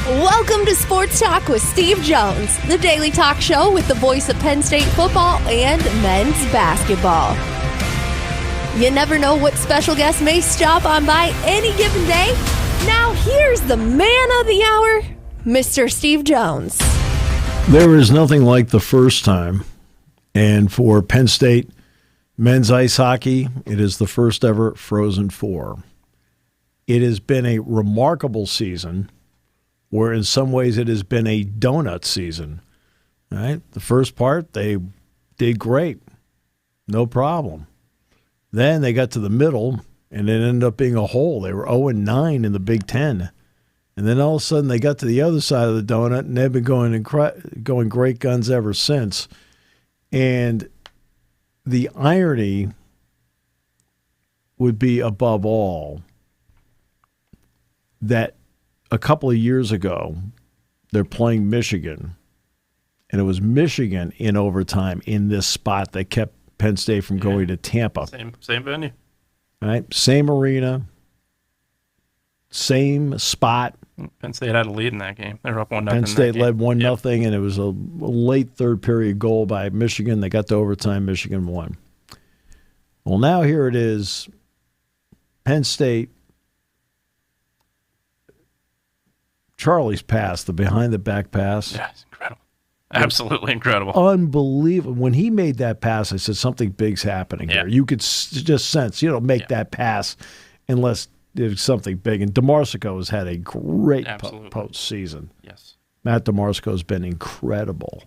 Welcome to Sports Talk with Steve Jones, the daily talk show with the voice of Penn State football and men's basketball. You never know what special guest may stop on by any given day. Now here's the man of the hour, Mr. Steve Jones. There is nothing like the first time. And for Penn State men's ice hockey, it is the first ever Frozen Four. It has been a remarkable season, where in some ways it has been a donut season. Right? The first part, they did great. No problem. Then they got to the middle, and it ended up being a hole. They were 0-9 in the Big Ten. And then all of a sudden they got to the other side of the donut, and they've been going great guns ever since. And the irony would be, above all, that a couple of years ago, they're playing Michigan, and it was Michigan in overtime in this spot that kept Penn State from going to Tampa. Same venue. Right? Same arena, same spot. Penn State had a lead in that game. They were up 1-0. Penn State led 1-0, and it was a late third period goal by Michigan. They got to overtime. Michigan won. Well, now here it is. Penn State. Charlie's pass, the behind-the-back pass. Yeah, it's incredible. Absolutely incredible. Unbelievable. When he made that pass, I said, something big's happening here. You could just sense, you don't make that pass unless there's something big. And DeMarsico has had a great postseason. Yes. Matt DeMarsico has been incredible.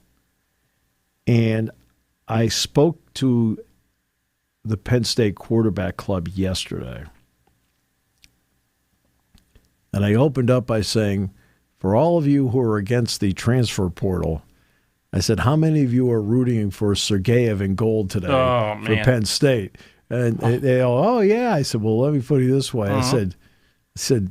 And I spoke to the Penn State quarterback club yesterday. And I opened up by saying, for all of you who are against the transfer portal, I said, how many of you are rooting for Sergeyev in gold today for Penn State? And they all, oh, yeah. I said, well, let me put it this way. I said,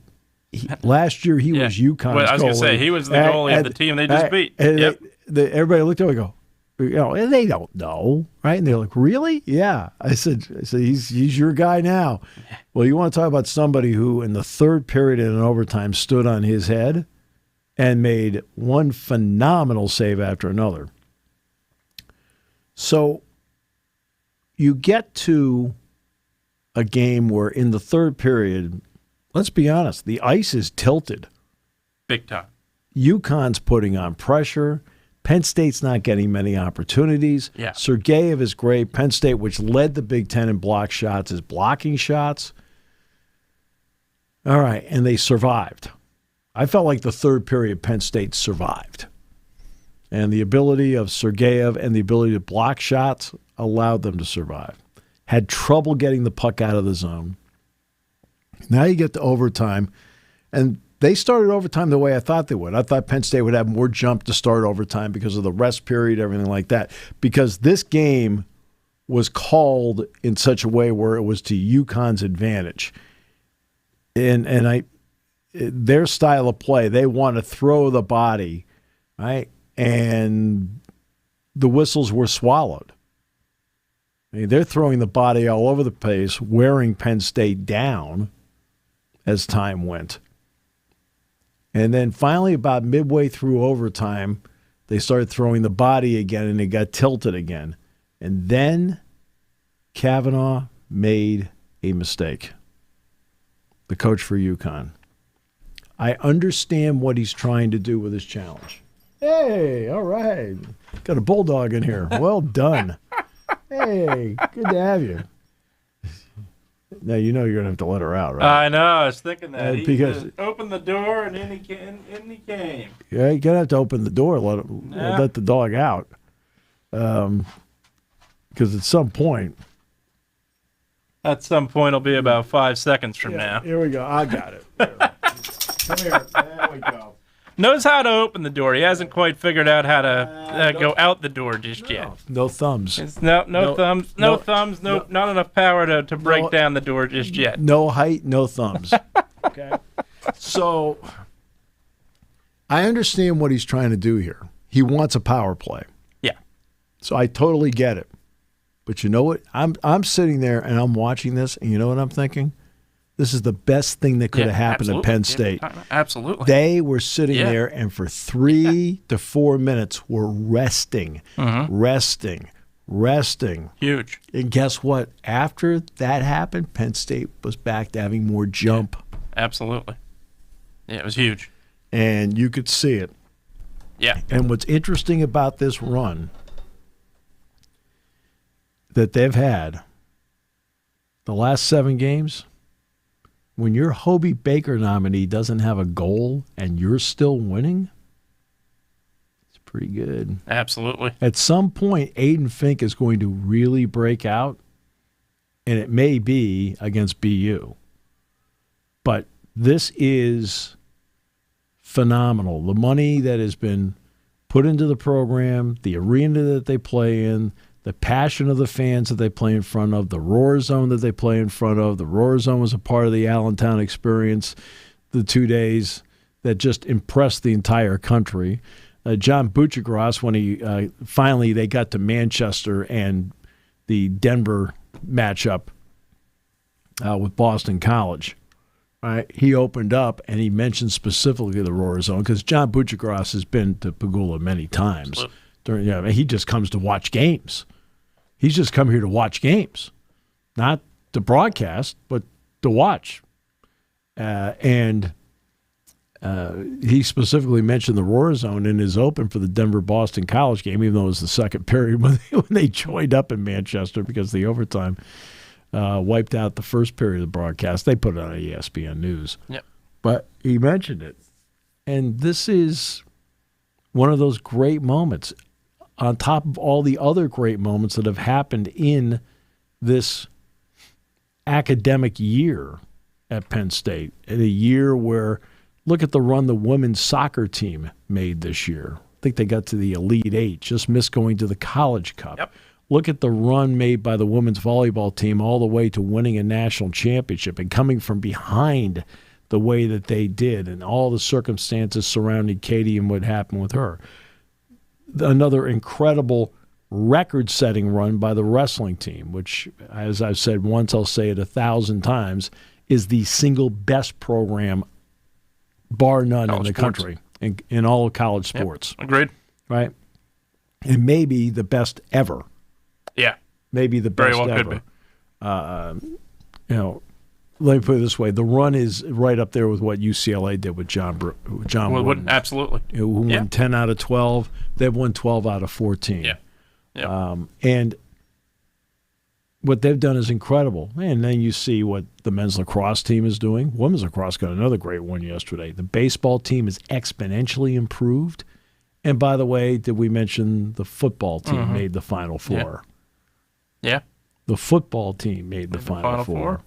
last year he was UConn's goalie. I was going to say, he was the goalie of the team they just beat. Everybody looked over and go, and they don't know, right? And they're like, really? Yeah. I said, he's your guy now. Well, you want to talk about somebody who in the third period in an overtime stood on his head and made one phenomenal save after another. So you get to a game where in the third period, let's be honest, the ice is tilted. Big time. UConn's putting on pressure. Penn State's not getting many opportunities. Yeah. Sergeyev is great. Penn State, which led the Big Ten in block shots, is blocking shots. All right, and they survived. I felt like the third period Penn State survived. And the ability of Sergeyev and the ability to block shots allowed them to survive. Had trouble getting the puck out of the zone. Now you get to overtime, and they started overtime the way I thought they would. I thought Penn State would have more jump to start overtime because of the rest period, everything like that. Because this game was called in such a way where it was to UConn's advantage. And their style of play, they want to throw the body, right? And the whistles were swallowed. I mean, they're throwing the body all over the place, wearing Penn State down as time went. And then finally, about midway through overtime, they started throwing the body again, and it got tilted again. And then Kavanaugh made a mistake, the coach for UConn. I understand what he's trying to do with his challenge. Hey, all right. Got a bulldog in here. Well done. Hey, good to have you. Now, you know you're going to have to let her out, right? I know. I was thinking that. He because opened the door, and in he came. Yeah, you're going to have to open the door, let the dog out. Because at some point it'll be about 5 seconds from now. Here we go. I got it. Come here. There we go. Knows how to open the door. He hasn't quite figured out how to go out the door just yet. No thumbs. No thumbs. No thumbs. Not enough power to break down the door just yet. No height, no thumbs. Okay. So I understand what he's trying to do here. He wants a power play. Yeah. So I totally get it. But you know what? I'm sitting there and I'm watching this, and you know what I'm thinking? This is the best thing that could have happened to Penn State. Absolutely. They were sitting there and for 3 to 4 minutes were resting. Huge. And guess what? After that happened, Penn State was back to having more jump. Absolutely. Yeah, it was huge. And you could see it. Yeah. And what's interesting about this run that they've had, the last 7 games, when your Hobie Baker nominee doesn't have a goal and you're still winning, it's pretty good. Absolutely. At some point, Aiden Fink is going to really break out, and it may be against BU. But this is phenomenal. The money that has been put into the program, the arena that they play in, the passion of the fans that they play in front of, the Roar Zone that they play in front of. The Roar Zone was a part of the Allentown experience, the 2 days that just impressed the entire country. John Buccigross, when he finally they got to Manchester and the Denver matchup with Boston College, right? He opened up and he mentioned specifically the Roar Zone because John Buccigross has been to Pagula many times. He just comes to watch games. He's just come here to watch games, not to broadcast, but to watch. And he specifically mentioned the Roar Zone in his open for the Denver-Boston College game, even though it was the second period when they joined up in Manchester because the overtime wiped out the first period of the broadcast. They put it on ESPN News. Yep. But he mentioned it. And this is one of those great moments on top of all the other great moments that have happened in this academic year at Penn State. In a year where, look at the run the women's soccer team made this year. I think they got to the Elite Eight, just missed going to the College Cup. Yep. Look at the run made by the women's volleyball team all the way to winning a national championship and coming from behind the way that they did and all the circumstances surrounding Katie and what happened with her. Another incredible record-setting run by the wrestling team, which, as I've said once, I'll say it 1,000 times, is the single best program, bar none, in the country, in all of college sports. Yep. Agreed. Right? And maybe the best ever. Yeah. Maybe the best ever. Very well could be. Let me put it this way. The run is right up there with what UCLA did with John Wooden. Absolutely. Who won 10 out of 12. They've won 12 out of 14. Yeah. Yep. And what they've done is incredible. And then you see what the men's lacrosse team is doing. Women's lacrosse got another great one yesterday. The baseball team is exponentially improved. And by the way, did we mention the football team made the Final Four? Yeah. The football team made the Final Four.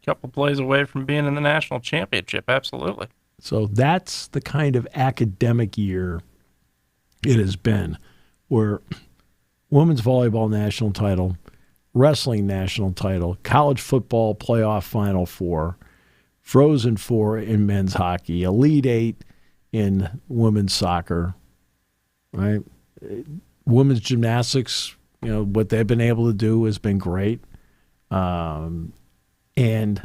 Couple plays away from being in the national championship, absolutely. So that's the kind of academic year it has been, where women's volleyball national title, wrestling national title, college football playoff Final Four, Frozen Four in men's hockey, Elite Eight in women's soccer, right? Women's gymnastics, what they've been able to do has been great. And,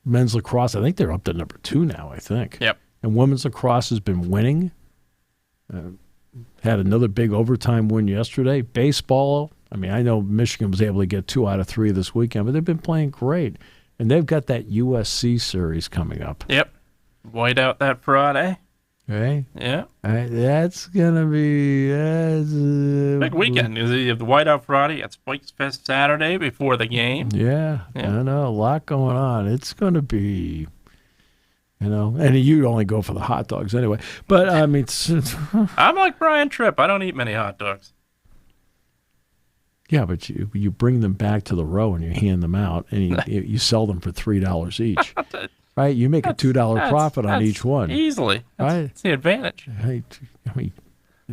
men's lacrosse, I think they're up to number 2 now, I think. Yep. And women's lacrosse has been winning. Had another big overtime win yesterday. Baseball, I know Michigan was able to get 2 out of 3 this weekend, but they've been playing great. And they've got that USC series coming up. Yep. White out that Friday. Right? Yeah. That's going to be... big weekend. You have the Whiteout Friday, at Spikes Fest Saturday before the game. Yeah, I know. A lot going on. It's going to be, and you only go for the hot dogs anyway. But, I'm like Brian Tripp. I don't eat many hot dogs. Yeah, but you bring them back to the row and you hand them out, and you sell them for $3 each. Right, you make a $2 profit on each one. Easily. That's the advantage.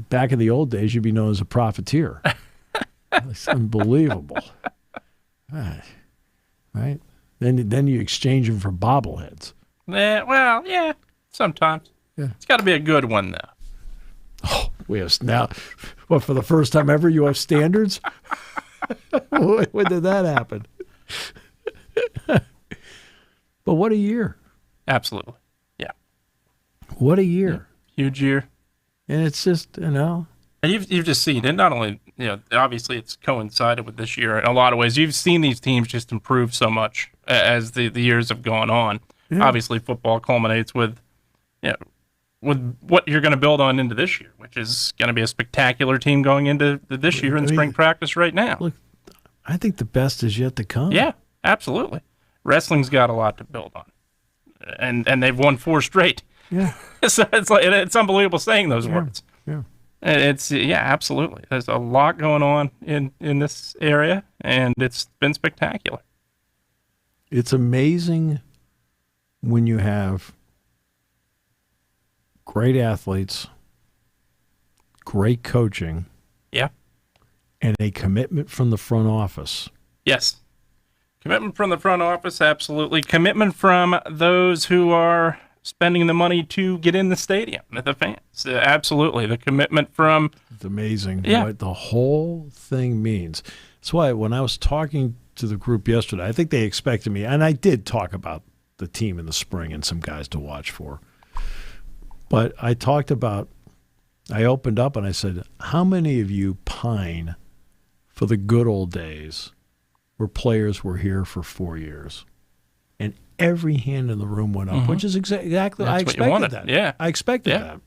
Back in the old days, you'd be known as a profiteer. It's unbelievable. Right? Then you exchange them for bobbleheads. Yeah, sometimes. Yeah. It's got to be a good one, though. Oh, we have now. What, for the first time ever, you have standards? When did that happen? But what a year. Absolutely. Yeah. What a year. Yeah. Huge year. And it's just, And you've just seen it. Not only, obviously it's coincided with this year in a lot of ways. You've seen these teams just improve so much as the years have gone on. Yeah. Obviously, football culminates with what you're going to build on into this year, which is going to be a spectacular team going into this year in spring practice right now. Look, I think the best is yet to come. Yeah, absolutely. Wrestling's got a lot to build on, and they've won 4 straight. Yeah, so it's unbelievable saying those words. Yeah, it's absolutely. There's a lot going on in this area, and it's been spectacular. It's amazing when you have great athletes, great coaching, and a commitment from the front office. Yes. Commitment from the front office, absolutely. Commitment from those who are spending the money to get in the stadium, the fans. Absolutely. The commitment from... It's amazing what the whole thing means. That's why when I was talking to the group yesterday, I think they expected me, and I did talk about the team in the spring and some guys to watch for. But I opened up and I said, how many of you pine for the good old days where players were here for 4 years? And every hand in the room went up, which is exactly, I expected that. Yeah. I expected that.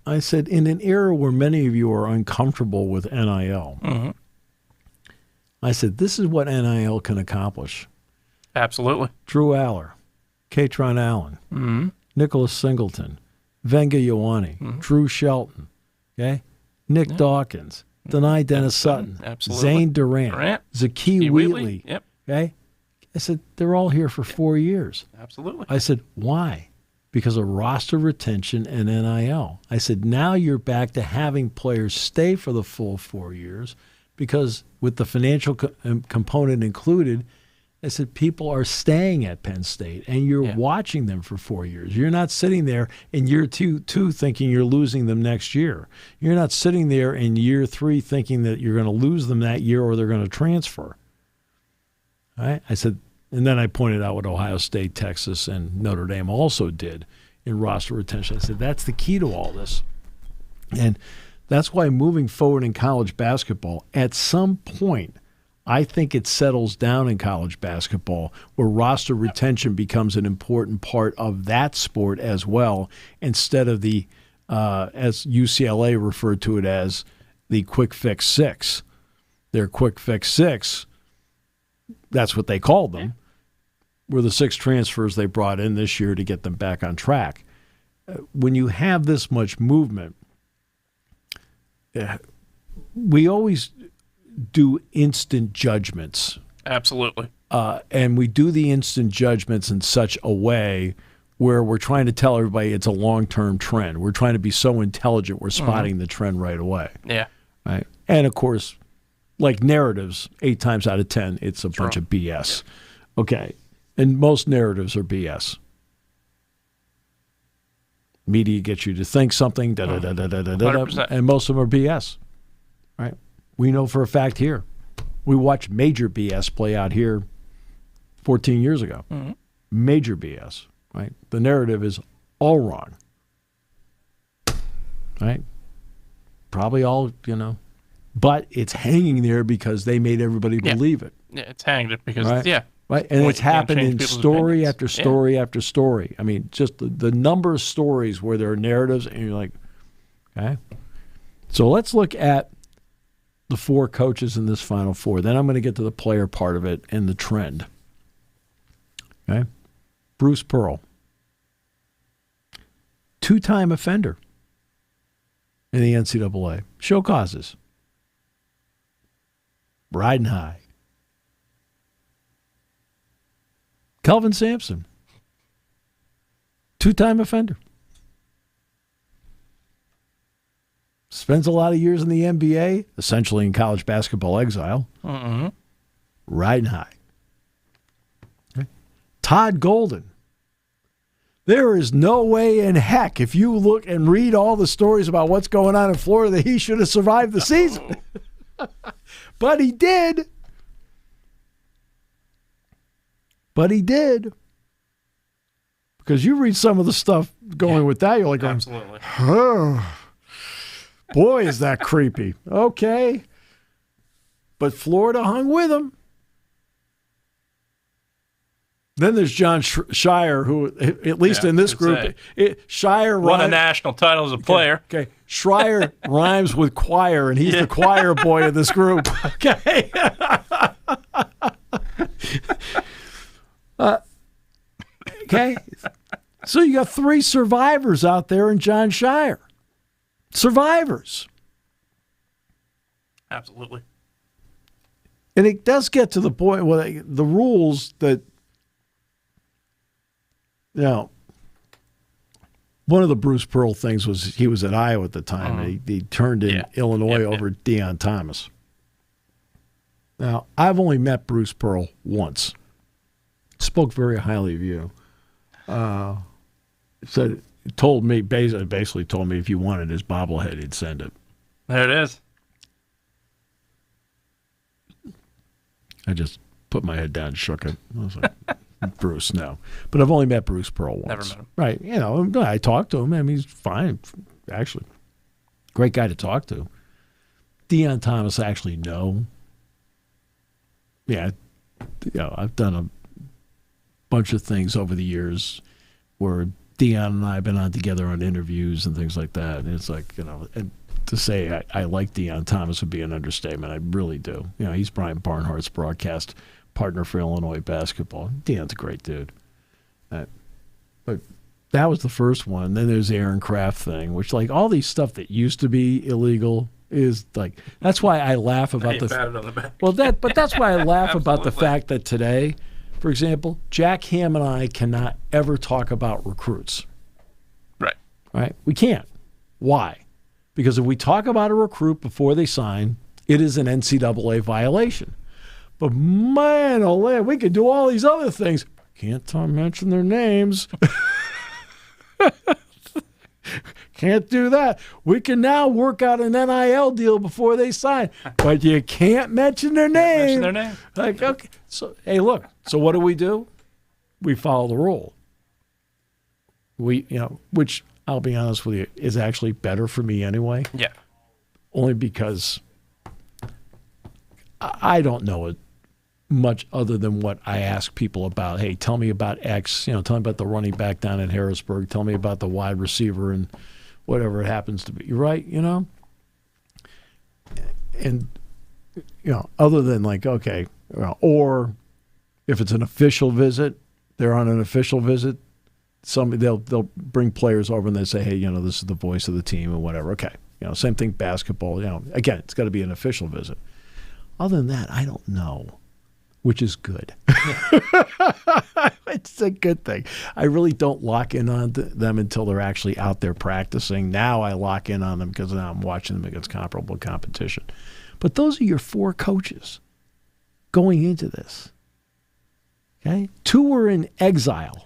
I said, in an era where many of you are uncomfortable with NIL, I said, this is what NIL can accomplish. Absolutely. Drew Aller, Katron Allen, Nicholas Singleton, Venga Ioane, Drew Shelton, Nick Dawkins, Denai Dennis Sutton, Zane Durant, Zakee Wheatley. I said, they're all here for 4 years. Absolutely. I said, why? Because of roster retention and NIL. I said, now you're back to having players stay for the full 4 years because with the financial component included, I said, people are staying at Penn State, and you're watching them for 4 years. You're not sitting there in year two thinking you're losing them next year. You're not sitting there in year 3 thinking that you're going to lose them that year or they're going to transfer. All right? I said, and then I pointed out what Ohio State, Texas, and Notre Dame also did in roster retention. I said, that's the key to all this. And that's why moving forward in college basketball, at some point, I think it settles down in college basketball where roster retention becomes an important part of that sport as well, instead of the, as UCLA referred to it as, the quick fix 6. Their quick fix 6, that's what they called them, were the 6 transfers they brought in this year to get them back on track. When you have this much movement, we always do instant judgments. Absolutely. And we do the instant judgments in such a way where we're trying to tell everybody it's a long-term trend. We're trying to be so intelligent we're spotting the trend right away. Yeah. Right. And, of course, like narratives, 8 times out of 10, it's a bunch of BS. Yeah. Okay. And most narratives are BS. Media gets you to think something, and most of them are BS. Right? We know for a fact here. We watched major BS play out here 14 years ago. Major BS, right? The narrative is all wrong. Right? Probably all, but it's hanging there because they made everybody believe it. Yeah, it's hanging because, Right, and it's happened in story after story after story. I mean, just the number of stories where there are narratives, and you're like, okay. So let's look at the 4 coaches in this Final Four. Then I'm going to get to the player part of it and the trend. Okay? Bruce Pearl, 2-time offender in the NCAA. Show causes. Riding high. Kelvin Sampson, 2-time offender. Spends a lot of years in the NBA, essentially in college basketball exile. Riding high. Okay. Todd Golden. There is no way in heck, if you look and read all the stories about what's going on in Florida, that he should have survived the season. But he did. But he did. Because you read some of the stuff going with that, you're like, absolutely. Oh, boy, is that creepy. Okay. But Florida hung with him. Then there's John Shire, who, at least in this group, Shire won a national title as a player. Okay. Schreier rhymes with choir, and he's the choir boy of this group. Okay. Okay. So you got 3 survivors out there in John Shire. Survivors. Absolutely. And it does get to the point where the rules that, one of the Bruce Pearl things was he was at Iowa at the time. He turned in Illinois over Deion Thomas. Now, I've only met Bruce Pearl once. Spoke very highly of you. Basically told me if you wanted his bobblehead, he'd send it. There it is. I just put my head down and shook it. I was like, Bruce, no. But I've only met Bruce Pearl once. Never met him. Right. I talked to him. I mean, he's fine, actually. Great guy to talk to. Deion Thomas, actually, no. Yeah, I've done a bunch of things over the years where Deion and I have been on together on interviews and things like that. And it's like, and to say I like Deion Thomas would be an understatement. I really do. He's Brian Barnhart's broadcast partner for Illinois basketball. Deion's a great dude. But that was the first one. Then there's the Aaron Kraft thing, which all these stuff that used to be illegal is that's why I laugh about but that's why I laugh about the fact that today, for example, Jack Ham and I cannot ever talk about recruits. Right? We can't. Why? Because if we talk about a recruit before they sign, it is an NCAA violation. But man, oh man, we could do all these other things. Can't mention their names. Can't do that. We can now work out an NIL deal before they sign, but you can't mention their name. Okay. So, hey, look. So what do? We follow the rule. Which I'll be honest with you is actually better for me anyway. Yeah. Only because I don't know it much other than what I ask people about. Hey, tell me about X. Tell me about the running back down in Harrisburg. Tell me about the wide receiver and whatever it happens to be. Right? And other than okay, or if it's an official visit, they're on an official visit. They'll bring players over and they say, hey, this is the voice of the team or whatever. Okay, same thing basketball. Again, it's got to be an official visit. Other than that, I don't know. Which is good. It's a good thing. I really don't lock in on them until they're actually out there practicing. Now I lock in on them because now I'm watching them against comparable competition. But those are your 4 coaches going into this. Okay? 2 were in exile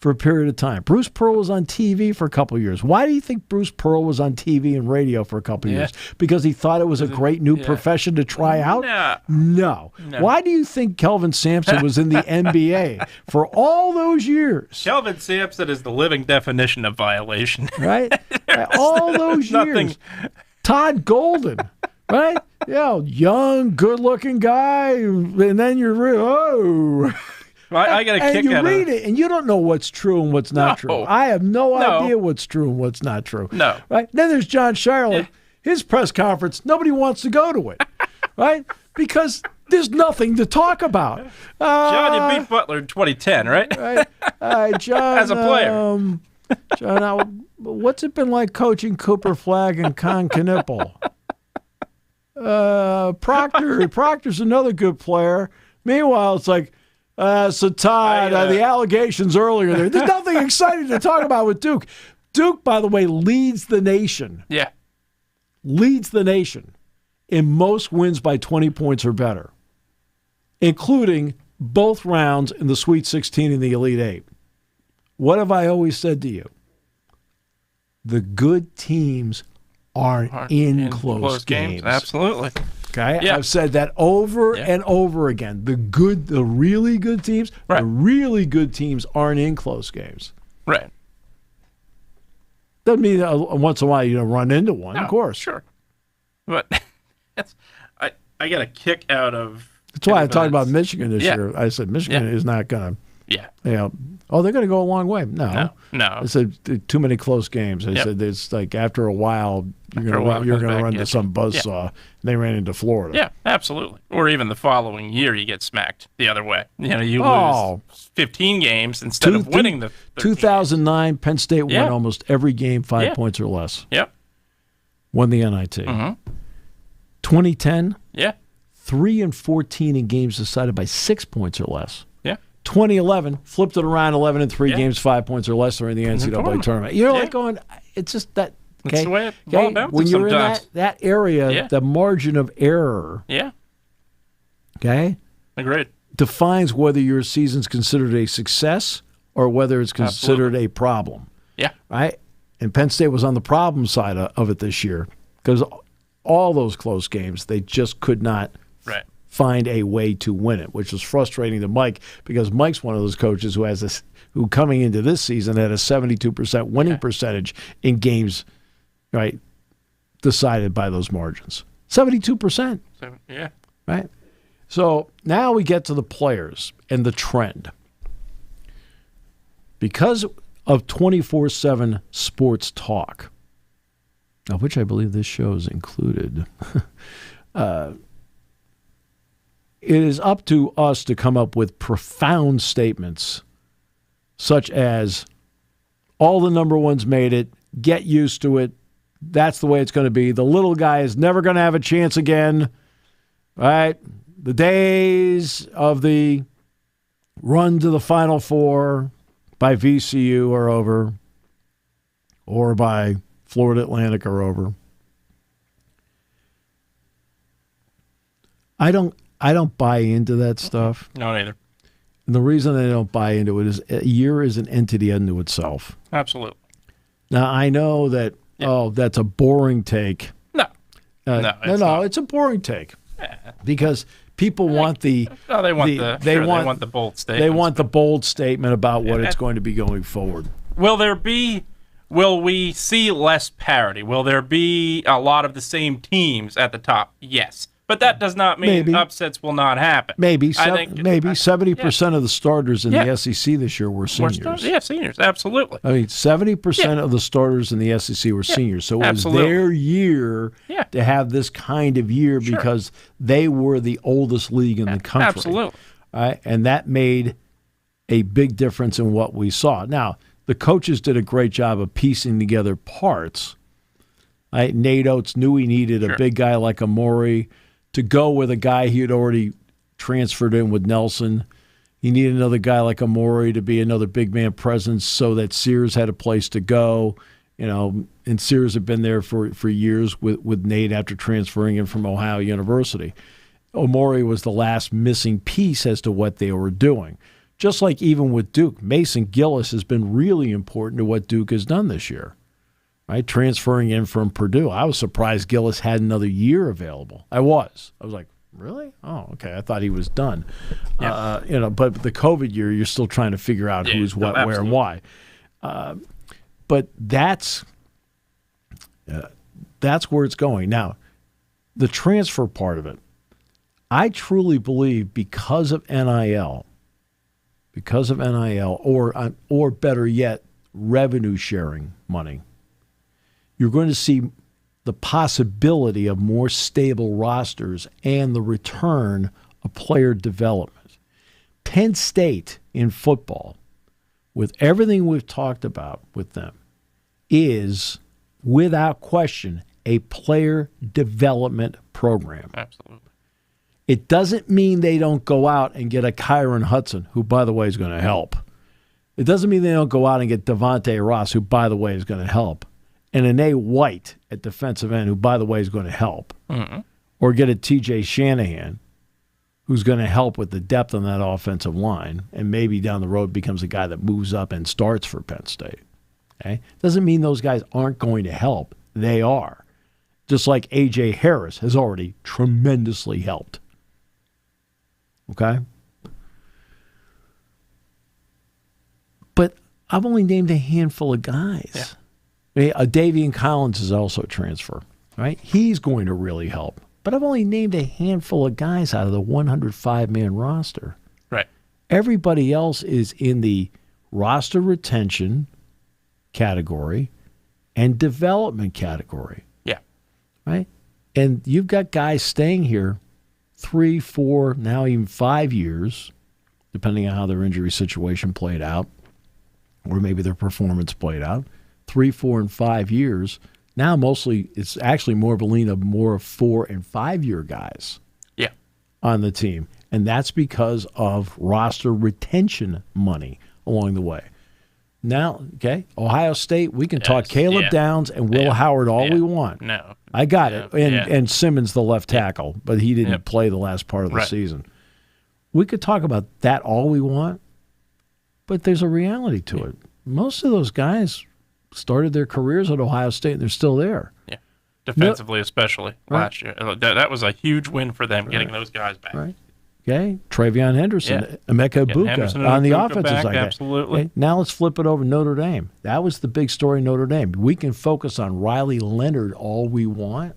for a period of time. Bruce Pearl was on TV for a couple of years. Why do you think Bruce Pearl was on TV and radio for a couple of years? Because he thought it was a great new profession to try out? No. Why do you think Kelvin Sampson was in the NBA for all those years? Kelvin Sampson is the living definition of violation. Right? All those years. Todd Golden, right? Young, good-looking guy, and then you're I got a kick out of it. And you read it, and you don't know what's true and what's not true. I have no idea what's true and what's not true. No. Right? Then there's John Shirley. His press conference, nobody wants to go to it. Right? Because there's nothing to talk about. John, you beat Butler in 2010, right? Right. John, as a player. John, what's it been like coaching Cooper Flagg and Con Knipple? Proctor's another good player. Meanwhile, it's like, so Todd, the allegations earlier there's nothing exciting to talk about with Duke. Duke, by the way, leads the nation. Yeah. Leads the nation in most wins by 20 points or better, including both rounds in the Sweet 16 and the Elite 8. What have I always said to you? The good teams aren't in close games. Absolutely. Okay, Yeah. I've said that over Yeah. and over again. The really good teams, Right. the really good teams aren't in close games. Right. Doesn't mean that once in a while you don't run into one, No, of course. Sure. But I got a kick out of. That's why I talked about Michigan this Yeah. year. I said Michigan is not going to. Yeah. They're going to go a long way. No. I said too many close games. I said it's like after a while you're going to run into some buzzsaw. And they ran into Florida. Yeah, absolutely. Or even the following year you get smacked the other way. You lose 15 games instead of winning the 2009 Penn State won almost every game 5 points or less. Yep. Won the NIT. 2010. Yeah. 3-14 in games decided by 6 points or less. 2011, flipped it around 11-3 games, 5 points or less during the NCAA tournament. You're like going, it's just that. Okay, that's the way it all bounces when you're sometimes. in that area, the margin of error. Okay. Agreed. Defines whether your season's considered a success or whether it's considered a problem. Yeah. Right. And Penn State was on the problem side of it this year because all those close games they just could not. Right. Find a way to win it, which was frustrating to Mike because Mike's one of those coaches who coming into this season had a 72% winning percentage in games, right, decided by those margins. 72%. Right? So now we get to the players and the trend. Because of 24/7 sports talk, of which I believe this show is included, it is up to us to come up with profound statements such as all the number ones made it, get used to it, that's the way it's going to be. The little guy is never going to have a chance again, right? The days of the run to the Final Four by VCU are over or by Florida Atlantic are over. I don't buy into that stuff. No, neither. And the reason I don't buy into it is a year is an entity unto itself. Absolutely. Now, I know that, that's a boring take. No. No, it's a boring take. Yeah. Because people want the... No, they want they want the bold statement. They want the bold statement about what it's going to be going forward. Will we see less parity? Will there be a lot of the same teams at the top? Yes. But that does not mean upsets will not happen. Maybe 70% of the starters in the SEC this year were seniors. Seniors, absolutely. I mean, 70% of the starters in the SEC were seniors. So it was their year to have this kind of year because they were the oldest league in the country. Absolutely. And that made a big difference in what we saw. Now, the coaches did a great job of piecing together parts. Nate Oates knew he needed a big guy like Amori to go with a guy he had already transferred in with Nelson. He needed another guy like Amori to be another big man presence so that Sears had a place to go. And Sears had been there for years with Nate after transferring in from Ohio University. Amori was the last missing piece as to what they were doing. Just like even with Duke, Mason Gillis has been really important to what Duke has done this year. Right, transferring in from Purdue. I was surprised Gillis had another year available. I was like, really? Oh, okay. I thought he was done. But the COVID year, you're still trying to figure out who's what, where, and why. But that's where it's going. Now, the transfer part of it, I truly believe because of NIL, or better yet, revenue sharing money, you're going to see the possibility of more stable rosters and the return of player development. Penn State in football, with everything we've talked about with them, is, without question, a player development program. Absolutely. It doesn't mean they don't go out and get a Kyron Hudson, who, by the way, is going to help. It doesn't mean they don't go out and get Devontae Ross, who, by the way, is going to help. And an A. White at defensive end, who, by the way, is going to help. Mm-hmm. Or get a T.J. Shanahan, who's going to help with the depth on that offensive line, and maybe down the road becomes a guy that moves up and starts for Penn State. Okay? Doesn't mean those guys aren't going to help. They are. Just like A.J. Harris has already tremendously helped. Okay? But I've only named a handful of guys. Yeah. Davian Collins is also a transfer, right? He's going to really help. But I've only named a handful of guys out of the 105-man roster. Right. Everybody else is in the roster retention category and development category. Yeah. Right? And you've got guys staying here 3, 4, now even 5 years, depending on how their injury situation played out, or maybe their performance played out. 3, 4, and 5 years. Now mostly it's actually more of a lean of more of 4 and 5 year guys. Yeah. On the team. And that's because of roster retention money along the way. Now, okay, Ohio State, we can talk Caleb Downs and Will Howard all we want. No. I got it. And Simmons, the left tackle, but he didn't play the last part of the season. We could talk about that all we want, but there's a reality to it. Most of those guys started their careers at Ohio State, and they're still there. Yeah, defensively especially last year. That was a huge win for them, getting those guys back. Right. Okay, Travion Henderson, Emeka Ibuka on the offensive side. Absolutely. Okay, now let's flip it over to Notre Dame. That was the big story, Notre Dame. We can focus on Riley Leonard all we want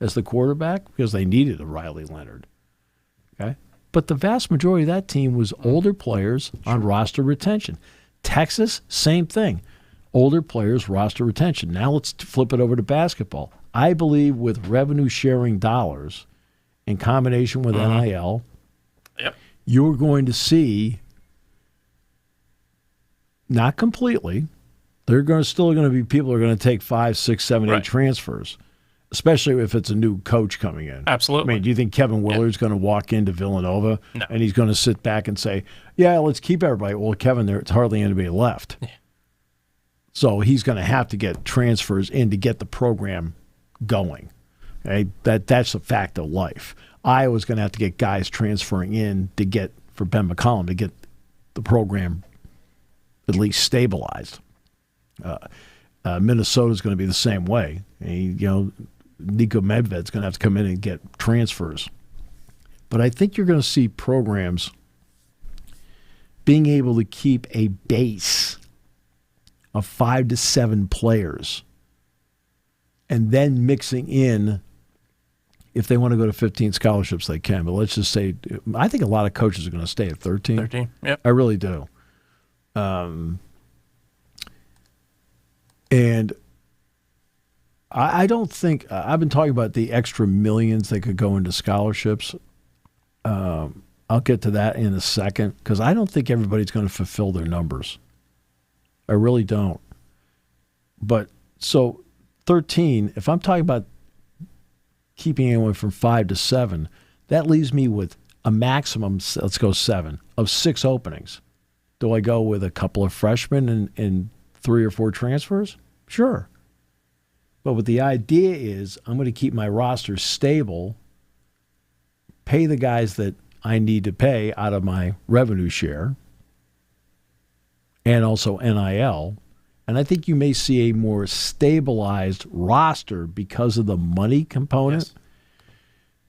as the quarterback because they needed a Riley Leonard. Okay, but the vast majority of that team was older players on roster retention. Texas, same thing. Older players, roster retention. Now let's flip it over to basketball. I believe with revenue-sharing dollars in combination with NIL, you're going to see, not completely, still going to be people who are going to take 5, 6, 7, 8 transfers, especially if it's a new coach coming in. Absolutely. I mean, do you think Kevin Willard's going to walk into Villanova and he's going to sit back and say, yeah, let's keep everybody? Well, Kevin, there's hardly anybody left. Yeah. So he's going to have to get transfers in to get the program going. Okay? That's a fact of life. Iowa's going to have to get guys transferring in to get, for Ben McCollum, to get the program at least stabilized. Minnesota's going to be the same way. Nico Medved's going to have to come in and get transfers. But I think you're going to see programs being able to keep a base of 5 to 7 players and then mixing in, if they want to go to 15 scholarships, they can. But let's just say, I think a lot of coaches are going to stay at 13. 13, yep. I really do. And I don't think, I've been talking about the extra millions that could go into scholarships. I'll get to that in a second because I don't think everybody's going to fulfill their numbers. I really don't. But so 13, if I'm talking about keeping anyone from 5 to 7, that leaves me with a maximum, let's go 7, of 6 openings. Do I go with a couple of freshmen and 3 or 4 transfers? Sure. But what the idea is, I'm going to keep my roster stable, pay the guys that I need to pay out of my revenue share, and also NIL. And I think you may see a more stabilized roster because of the money component.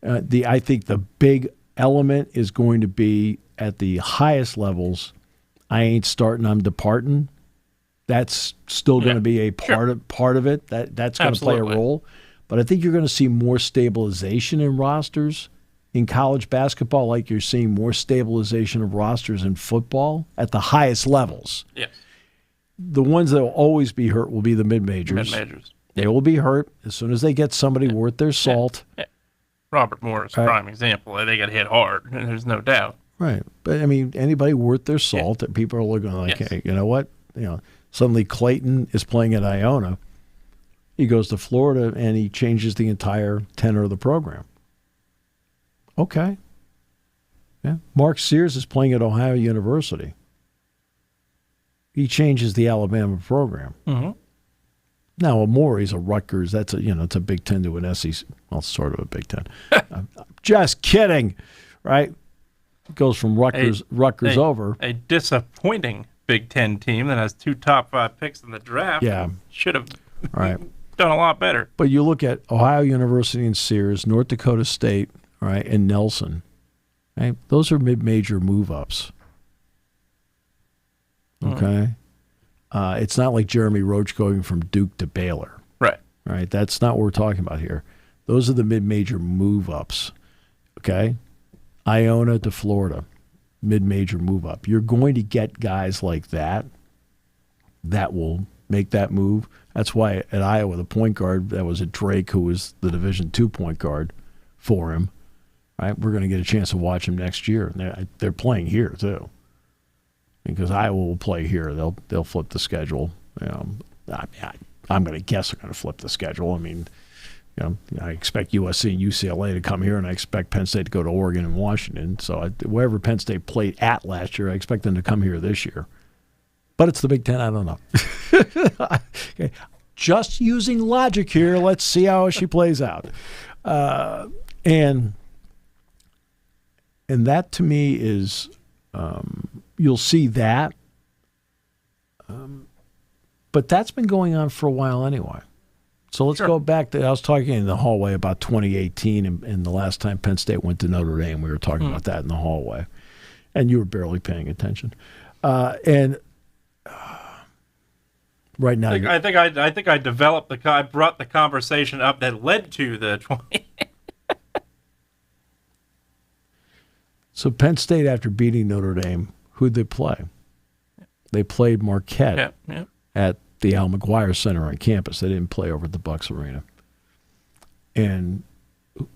Yes. I think the big element is going to be at the highest levels. I ain't starting, I'm departing. That's still going to be a part of it. That's going to play a role. But I think you're going to see more stabilization in rosters in college basketball, like you're seeing more stabilization of rosters in football at the highest levels. Yes. The ones that will always be hurt will be the mid-majors. They will be hurt as soon as they get somebody worth their salt. Yeah. Robert Morris, prime example. They got hit hard, and there's no doubt. Right. But, I mean, anybody worth their salt, that people are looking like, hey, you know what? Suddenly Clayton is playing at Iona. He goes to Florida, and he changes the entire tenor of the program. Okay. Yeah. Mark Sears is playing at Ohio University. He changes the Alabama program. Mm-hmm. Now, Amori's a Rutgers. That's it's a Big Ten to an SEC. Well, sort of a Big Ten. I'm just kidding, right? Goes from Rutgers over. A disappointing Big Ten team that has 2 top 5 picks in the draft. Yeah. Should have. All right. done a lot better. But you look at Ohio University and Sears, North Dakota State, right, and Nelson. Right? Those are mid-major move-ups. Okay? It's not like Jeremy Roach going from Duke to Baylor. Right? That's not what we're talking about here. Those are the mid-major move-ups. Okay? Iona to Florida, mid-major move-up. You're going to get guys like that will make that move. That's why at Iowa, the point guard, that was at Drake, who was the Division II point guard for him. Right? We're going to get a chance to watch him next year. They're playing here, too. Because Iowa will play here. They'll flip the schedule. I'm going to guess they're going to flip the schedule. I mean, I expect USC and UCLA to come here, and I expect Penn State to go to Oregon and Washington. So wherever Penn State played at last year, I expect them to come here this year. But it's the Big Ten. I don't know. Okay. Just using logic here. Let's see how she plays out. And that to me is you'll see that. But that's been going on for a while anyway. So let's go back to, I was talking in the hallway about 2018 and the last time Penn State went to Notre Dame. We were talking about that in the hallway. And you were barely paying attention. Right now, I think I developed I brought the conversation up that led to the 20. So Penn State, after beating Notre Dame, who'd they play? They played Marquette at the Al McGuire Center on campus. They didn't play over at the Bucks Arena. And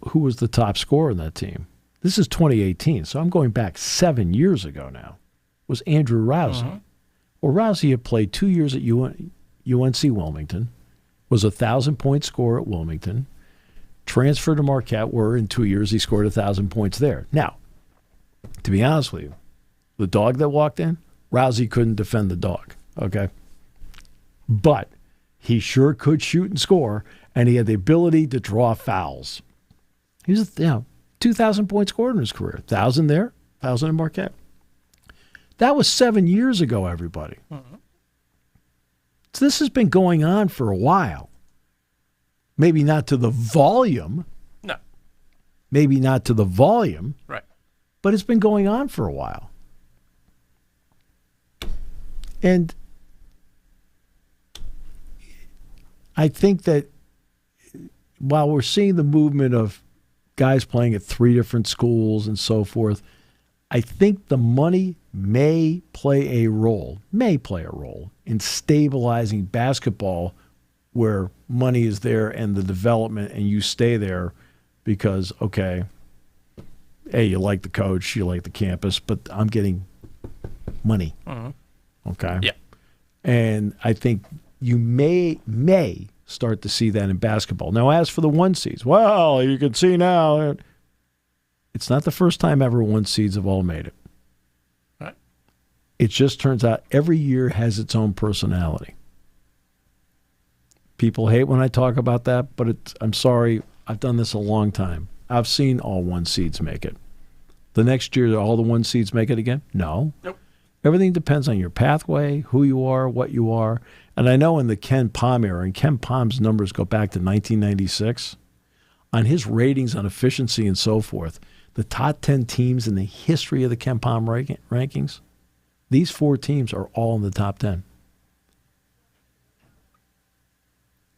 who was the top scorer in that team? This is 2018, so I'm going back 7 years ago now. It was Andrew Rousey. Well, Rousey had played 2 years at UNC Wilmington, was a 1,000-point scorer at Wilmington, transferred to Marquette, where in 2 years he scored 1,000 points there. Now, to be honest with you, the dog that walked in, Rousey couldn't defend the dog, okay? But he sure could shoot and score, and he had the ability to draw fouls. He was a 2,000-point scorer in his career. 1,000 there, 1,000 in Marquette. That was 7 years ago, everybody. So this has been going on for a while. Maybe not to the volume. No. Maybe not to the volume. Right. But it's been going on for a while. And I think that while we're seeing the movement of guys playing at 3 different schools and so forth, I think the money may play a role in stabilizing basketball where money is there and the development and you stay there because, okay, hey, you like the coach, you like the campus, but I'm getting money. Okay? Yeah. And I think you may start to see that in basketball. Now, as for the 1 seeds, well, you can see now, it's not the first time ever 1 seeds have all made it. Right. It just turns out every year has its own personality. People hate when I talk about that, but I'm sorry, I've done this a long time. I've seen all 1 seeds make it. The next year, all the 1 seeds make it again? No. Nope. Everything depends on your pathway, who you are, what you are. And I know in the Ken Pom era, and Ken Pom's numbers go back to 1996, on his ratings on efficiency and so forth, the top 10 teams in the history of the Ken Pom rankings, these 4 teams are all in the top 10.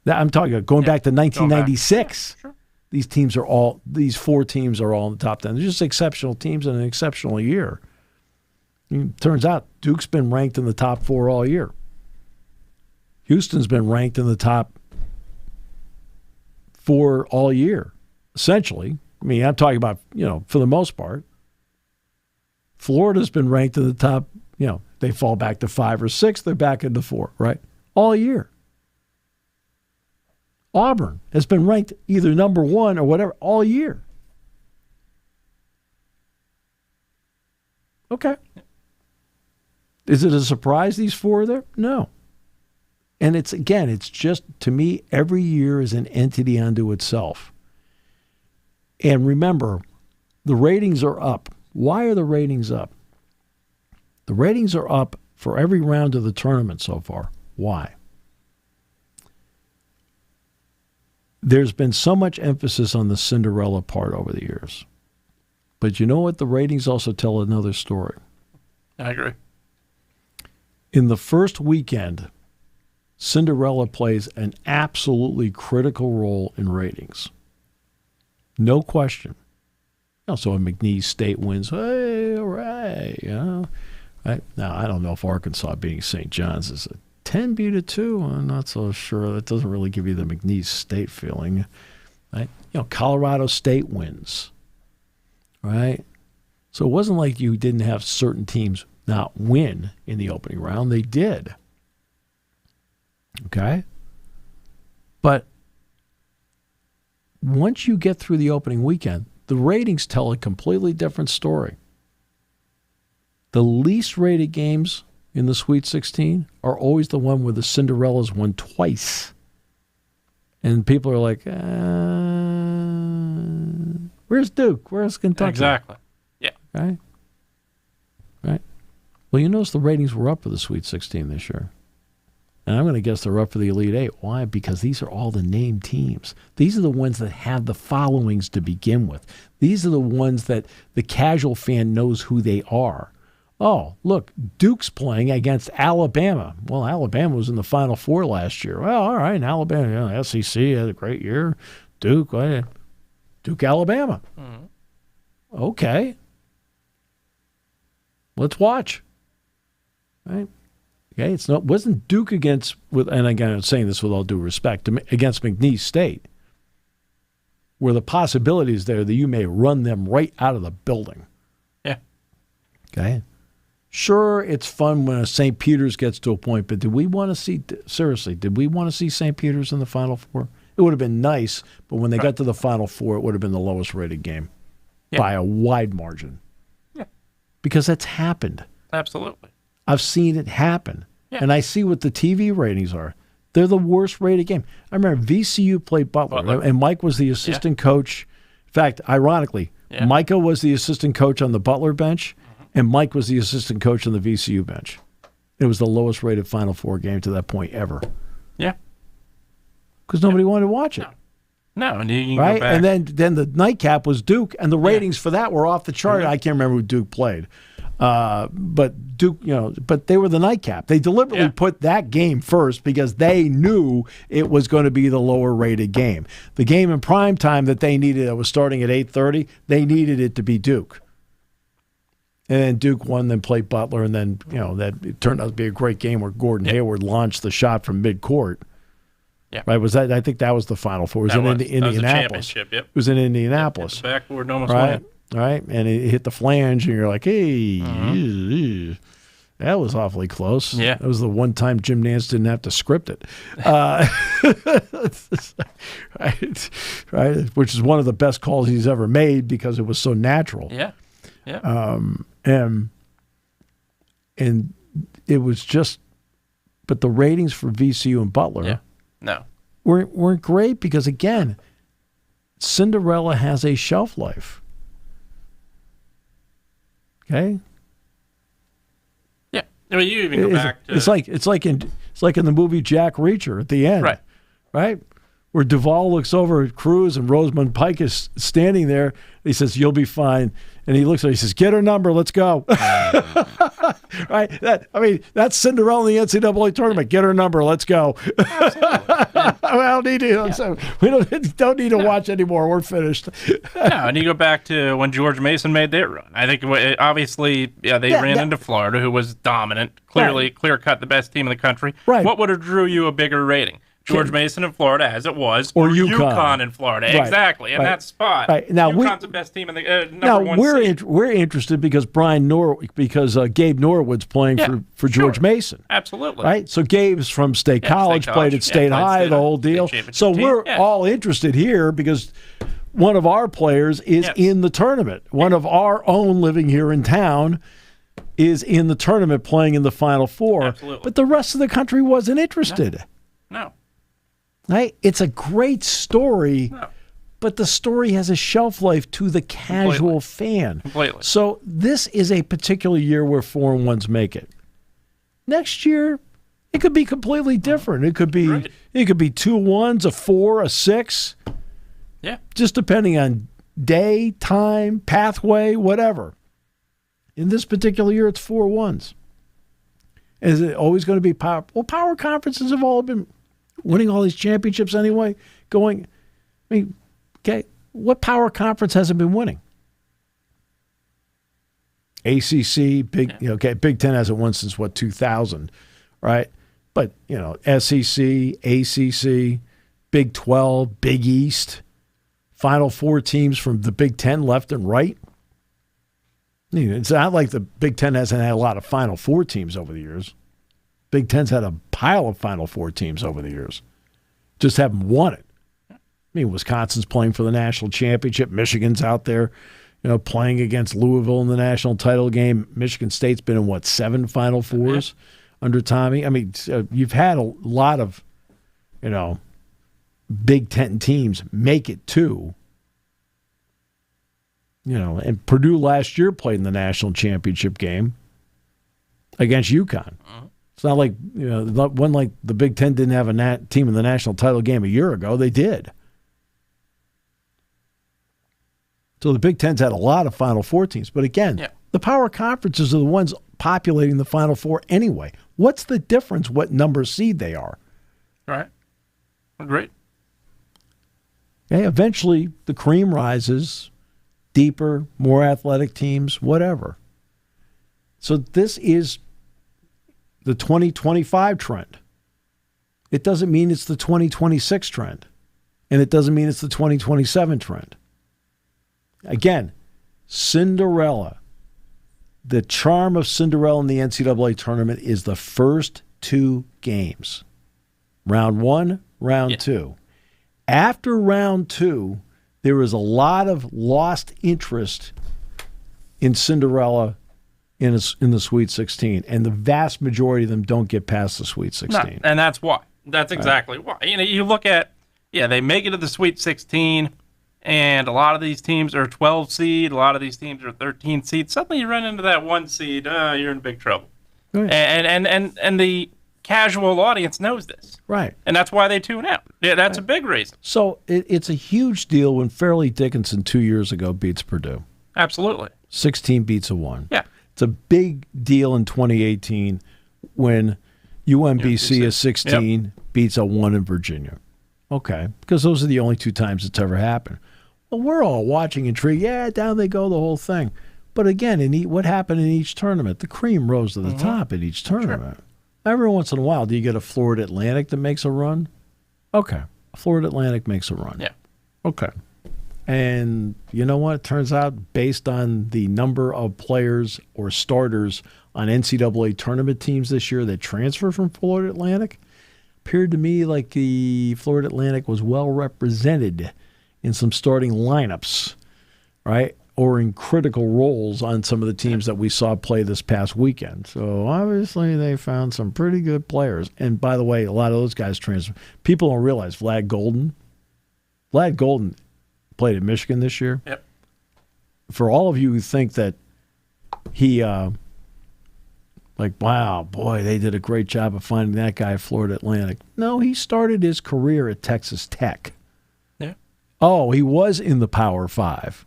I'm talking about going back to 1996. Sure. These 4 teams are all in the top 10. They're just exceptional teams in an exceptional year. Turns out Duke's been ranked in the top 4 all year. Houston's been ranked in the top 4 all year, essentially. I mean, I'm talking about, for the most part. Florida's been ranked in the top, they fall back to 5 or 6, they're back into 4, right? All year. Auburn has been ranked either number 1 or whatever all year. Okay. Is it a surprise these 4 are there? No. And it's just, to me, every year is an entity unto itself. And remember, the ratings are up. Why are the ratings up? The ratings are up for every round of the tournament so far. Why? there's been so much emphasis on the Cinderella part over the years. But you know what? The ratings also tell another story. I agree. In the first weekend, Cinderella plays an absolutely critical role in ratings. No question. So when McNeese State wins, hey, all right. Right? Now, I don't know if Arkansas beating St. John's is a 10-2. I'm not so sure. That doesn't really give you the McNeese State feeling. Right? Colorado State wins. Right? So it wasn't like you didn't have certain teams not win in the opening round. They did. Okay? But once you get through the opening weekend, the ratings tell a completely different story. The least rated games in the Sweet 16 are always the one where the Cinderellas won twice. And people are like, where's Duke? Where's Kentucky? Exactly. Yeah. Right? Well, you notice the ratings were up for the Sweet 16 this year. And I'm going to guess they're up for the Elite Eight. Why? Because these are all the named teams. These are the ones that have the followings to begin with. These are the ones that the casual fan knows who they are. Oh, look, Duke's playing against Alabama. Well, Alabama was in the Final Four last year. Well, all right, Alabama, SEC had a great year. Duke, Alabama. Mm-hmm. Okay. Let's watch. Right? Okay, wasn't Duke and again, I'm saying this with all due respect, against McNeese State, where the possibility is there that you may run them right out of the building. Yeah. Okay. Sure, it's fun when St. Peter's gets to a point, but did we want to see St. Peter's in the Final Four? It would have been nice, but when they got to the Final Four, it would have been the lowest rated game by a wide margin. Yeah. Because that's happened. Absolutely. I've seen it happen. Yeah. And I see what the TV ratings are. They're the worst rated game. I remember VCU played Butler. And Mike was the assistant coach. In fact, ironically, Micah was the assistant coach on the Butler bench, and Mike was the assistant coach on the VCU bench. It was the lowest rated Final Four game to that point ever. Yeah. Because nobody wanted to watch it. No, and you can right? go back. And then the nightcap was Duke, and the ratings for that were off the chart. I can't remember who Duke played. But Duke, but they were the nightcap. They deliberately put that game first because they knew it was going to be the lower rated game. The game in prime time that they needed, that was starting at 8:30, they needed it to be Duke. And then Duke won, then played Butler, and then that it turned out to be a great game where Gordon Hayward launched the shot from midcourt. Yeah. Right? I think that was the Final Four. It was in Indianapolis. That was a championship, It was in Indianapolis. Hit the backboard and almost won. Right, and it hit the flange, and you're like, hey, that was awfully close. Yeah. That was the one time Jim Nance didn't have to script it. Right, which is one of the best calls he's ever made because it was so natural. Yeah. And it was just, but the ratings for VCU and Butler weren't great because, again, Cinderella has a shelf life. Okay. Yeah. I mean, you even go back to it's like in the movie Jack Reacher at the end, right? Where Duvall looks over at Cruz and Rosamund Pike is standing there. He says, "You'll be fine," and he looks at her. He says, "Get her number. Let's go." Right? That's Cinderella in the NCAA tournament. Get her number. Let's go. We don't need to watch anymore. We're finished. And you go back to when George Mason made their run. I think obviously, they ran into Florida, who was dominant, clear cut the best team in the country. Right. What would have drew you a bigger rating? George Mason in Florida, as it was, or UConn in Florida, exactly, in that spot. Right. Now UConn's the best team in the number one seed. We're interested because Gabe Norwood's playing for George Mason. Absolutely. Right. So Gabe's from State College, played at State High, the whole deal. So we're all interested here because one of our players is in the tournament. One of our own living here in town is in the tournament playing in the Final Four. Absolutely. But the rest of the country wasn't interested. No. Right? It's a great story, but the story has a shelf life to the casual fan. Completely. So this is a particular year where 4-1s make it. Next year, It could be completely different. It could be It could be 2 1s, a 4, a 6. Yeah. Just depending on day, time, pathway, whatever. In this particular year, it's 4 1s. Is it always going to be power? Well, power conferences have all been winning all these championships anyway. Okay, what power conference hasn't been winning? ACC, Big Ten hasn't won since 2000, right? But SEC, ACC, Big 12, Big East, Final Four teams from the Big Ten left and right. It's not like the Big Ten hasn't had a lot of Final Four teams over the years. Big Ten's had a pile of Final Four teams over the years. Just haven't won it. Wisconsin's playing for the national championship. Michigan's out there, playing against Louisville in the national title game. Michigan State's been in, 7 Final Fours under Tommy? You've had a lot of, Big Ten teams make it too. And Purdue last year played in the national championship game against UConn. It's not like, one like the Big Ten didn't have a team in the national title game a year ago. They did. So the Big Ten's had a lot of Final Four teams. But again, the power conferences are the ones populating the Final Four anyway. What's the difference what number seed they are? Right. Great. Okay, eventually the cream rises, deeper, more athletic teams, whatever. So this is the 2025 trend. It doesn't mean it's the 2026 trend. And it doesn't mean it's the 2027 trend. Again, Cinderella. The charm of Cinderella in the NCAA tournament is the first 2 games. Round 1, round 2. After round 2, there is a lot of lost interest in Cinderella in the Sweet 16, and the vast majority of them don't get past the Sweet 16. No, and that's why. That's exactly why. You look at, they make it to the Sweet 16, and a lot of these teams are 12 seed, a lot of these teams are 13 seed. Suddenly you run into that 1 seed, you're in big trouble. Right. And the casual audience knows this. Right. And that's why they tune out. Yeah, that's a big reason. So it's a huge deal when Fairleigh Dickinson 2 years ago beats Purdue. Absolutely. 16 beats a 1. Yeah. It's a big deal in 2018 when UMBC is 16 beats a 1 in Virginia. Okay, because those are the only 2 times it's ever happened. Well, we're all watching intrigued. Yeah, down they go, the whole thing. But again, what happened in each tournament? The cream rose to the top in each tournament. Sure. Every once in a while, do you get a Florida Atlantic that makes a run? Okay, a Florida Atlantic makes a run. Yeah. Okay. And you know what? It turns out, based on the number of players or starters on NCAA tournament teams this year that transfer from Florida Atlantic, appeared to me like the Florida Atlantic was well represented in some starting lineups, right? Or in critical roles on some of the teams that we saw play this past weekend. So obviously they found some pretty good players. And by the way, a lot of those guys transfer. People don't realize Vlad Golden played at Michigan this year. Yep. For all of you who think that he, wow, boy, they did a great job of finding that guy at Florida Atlantic. No, he started his career at Texas Tech. Yeah. Oh, he was in the Power 5.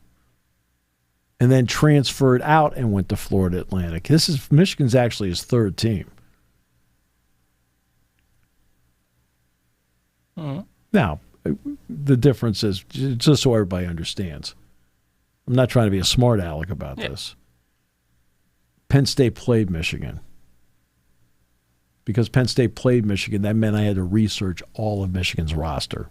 And then transferred out and went to Florida Atlantic. Michigan's actually his 3rd team. Mm-hmm. Now, the difference is, just so everybody understands, I'm not trying to be a smart aleck about this. Penn State played Michigan. Because Penn State played Michigan, that meant I had to research all of Michigan's roster.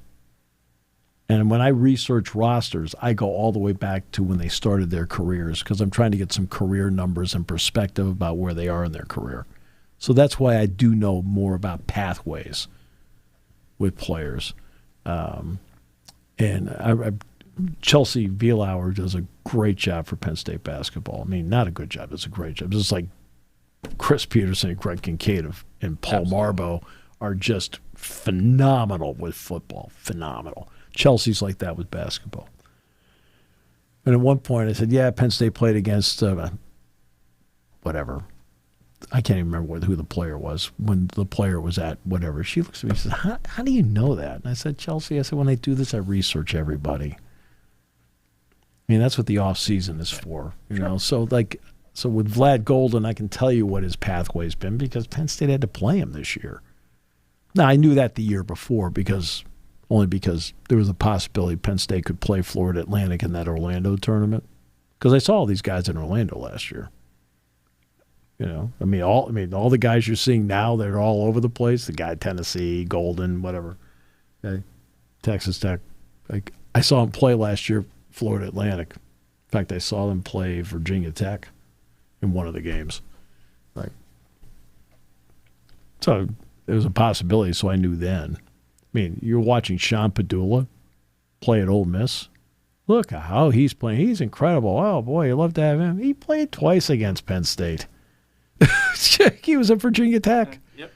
And when I research rosters, I go all the way back to when they started their careers because I'm trying to get some career numbers and perspective about where they are in their career. So that's why I do know more about pathways with players. Chelsea Vielauer does a great job for Penn State basketball. I mean, not a good job. It's a great job. It's just like Chris Peterson and Greg Kincaid and Paul Marbo are just phenomenal with football. Phenomenal. Chelsea's like that with basketball. And at one point I said, Penn State played against I can't even remember who the player was when the player was at whatever. She looks at me and says, how do you know that? And I said, Chelsea, when I do this, I research everybody. I mean, that's what the off season is for, you know. So with Vlad Golden, I can tell you what his pathway's been because Penn State had to play him this year. Now, I knew that the year before only because there was a possibility Penn State could play Florida Atlantic in that Orlando tournament. Because I saw all these guys in Orlando last year. You know, all the guys you're seeing now, they're all over the place. The guy at Tennessee, Golden, whatever, okay. Texas Tech. Like I saw him play last year, Florida Atlantic. In fact, I saw them play Virginia Tech in one of the games. Right. So it was a possibility. So I knew then. I mean, you're watching Sean Padula play at Ole Miss. Look how he's playing. He's incredible. Oh boy, you love to have him. He played twice against Penn State. He was at Virginia Tech. Yep.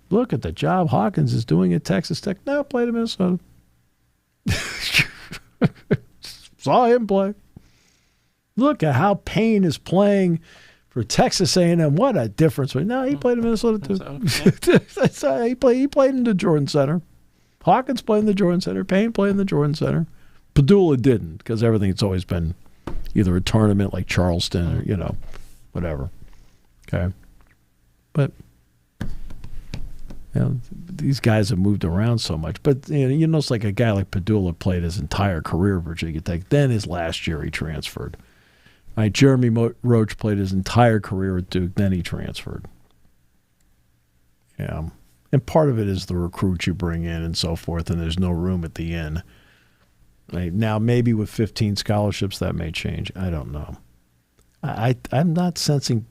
Look at the job Hawkins is doing at Texas Tech. Now played at Minnesota. Saw him play. Look at how Payne is playing for Texas A&M. What a difference! No, he played in Minnesota too. He played in the Jordan Center. Hawkins played in the Jordan Center. Payne played in the Jordan Center. Padula didn't because everything's always been either a tournament like Charleston or, whatever. Okay. But, these guys have moved around so much. But, you notice like a guy like Padula played his entire career at Virginia Tech. Then his last year he transferred. Right, Jeremy Roach played his entire career at Duke. Then he transferred. Yeah. And part of it is the recruits you bring in and so forth, and there's no room at the inn. Right. Now, maybe with 15 scholarships, that may change. I don't know. I'm not sensing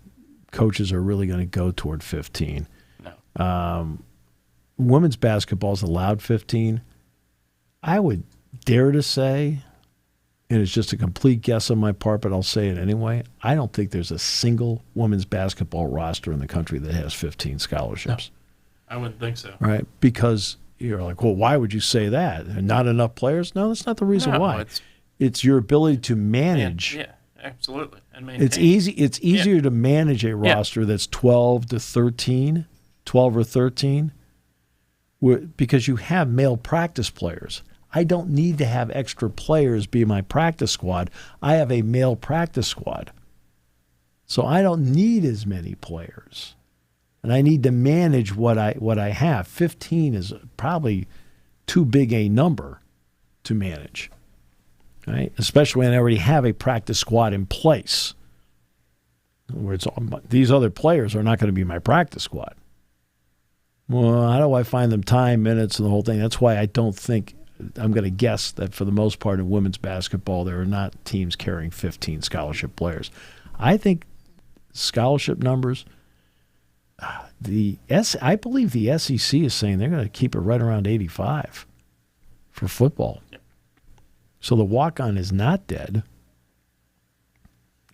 coaches are really going to go toward 15. No. Women's basketball is allowed 15. I would dare to say, and it's just a complete guess on my part, but I'll say it anyway, I don't think there's a single women's basketball roster in the country that has 15 scholarships. No, I wouldn't think so. Right? Because you're like, well, why would you say that? Not enough players? No, that's not the reason why. It's your ability to manage. Yeah, absolutely. And maintain. It's easier to manage a roster that's 12 to 13, 12 or 13, because you have male practice players. I don't need to have extra players be my practice squad. I have a male practice squad. So I don't need as many players. And I need to manage what I have. 15 is probably too big a number to manage, right? Especially when I already have a practice squad in place. In other words, these other players are not going to be my practice squad. Well, how do I find them time, minutes, and the whole thing? That's why I don't think I'm going to guess that for the most part in women's basketball, there are not teams carrying 15 scholarship players. I think scholarship numbers. I believe the SEC is saying they're going to keep it right around 85 for football. Yep. So the walk-on is not dead,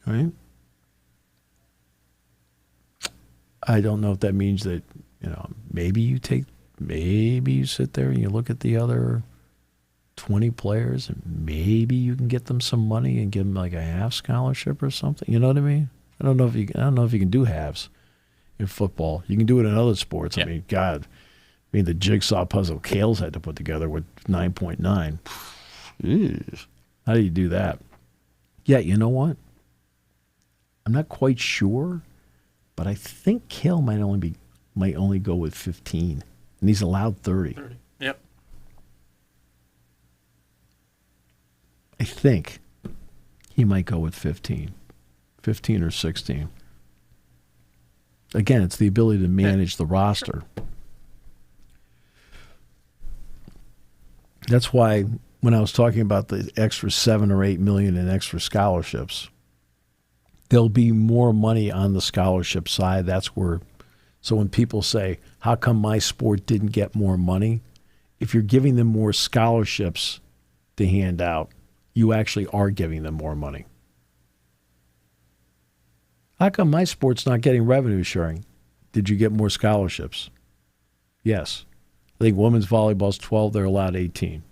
right? I don't know if that means that, maybe you sit there and you look at the other 20 players and maybe you can get them some money and give them like a half scholarship or something. You know what I mean? I don't know if you can do halves in football. You can do it in other sports. Yeah. I mean, God, the jigsaw puzzle Kales had to put together with 9.9. How do you do that? Yeah, you know what? I'm not quite sure, but I think Kale might only go with 15, and he's allowed 30. Yep. I think he might go with 15 or 16. Again, it's the ability to manage the roster. That's why when I was talking about the extra $7 or $8 million in extra scholarships, there'll be more money on the scholarship side. That's where. So when people say, "How come my sport didn't get more money?" If you're giving them more scholarships to hand out, you actually are giving them more money. How come my sport's not getting revenue sharing? Did you get more scholarships? Yes. I think women's volleyball's 12, they're allowed 18.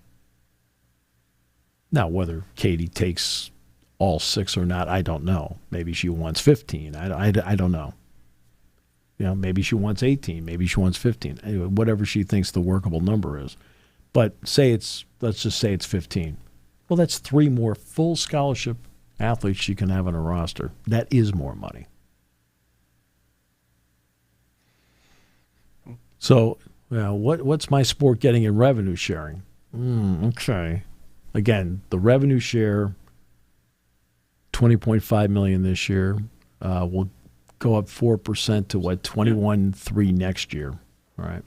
Now, whether Katie takes all 6 or not, I don't know. Maybe she wants 15. I don't know. Maybe she wants 18. Maybe she wants 15. Anyway, whatever she thinks the workable number is. But let's just say it's 15. Well, that's 3 more full scholarship athletes she can have on her roster. That is more money. So, what's my sport getting in revenue sharing? Okay. Again, the revenue share, $20.5 million this year, will go up 4% to 21.3 next year. All right.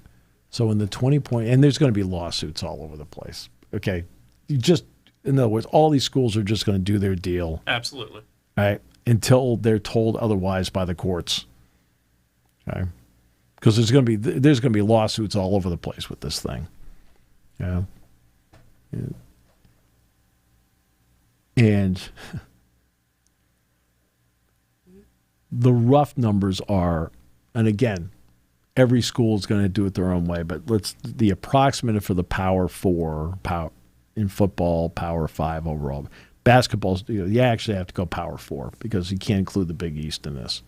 So in the 20 point, and there's going to be lawsuits all over the place. Okay. In other words, all these schools are just going to do their deal. Absolutely. Right. Until they're told otherwise by the courts. Okay. Because there's going to be lawsuits all over the place with this thing. Yeah. And the rough numbers are, and again, every school is going to do it their own way, but the approximate for the Power 4 in football, Power 5 overall. Basketball, you actually have to go Power 4 because you can't include the Big East in this.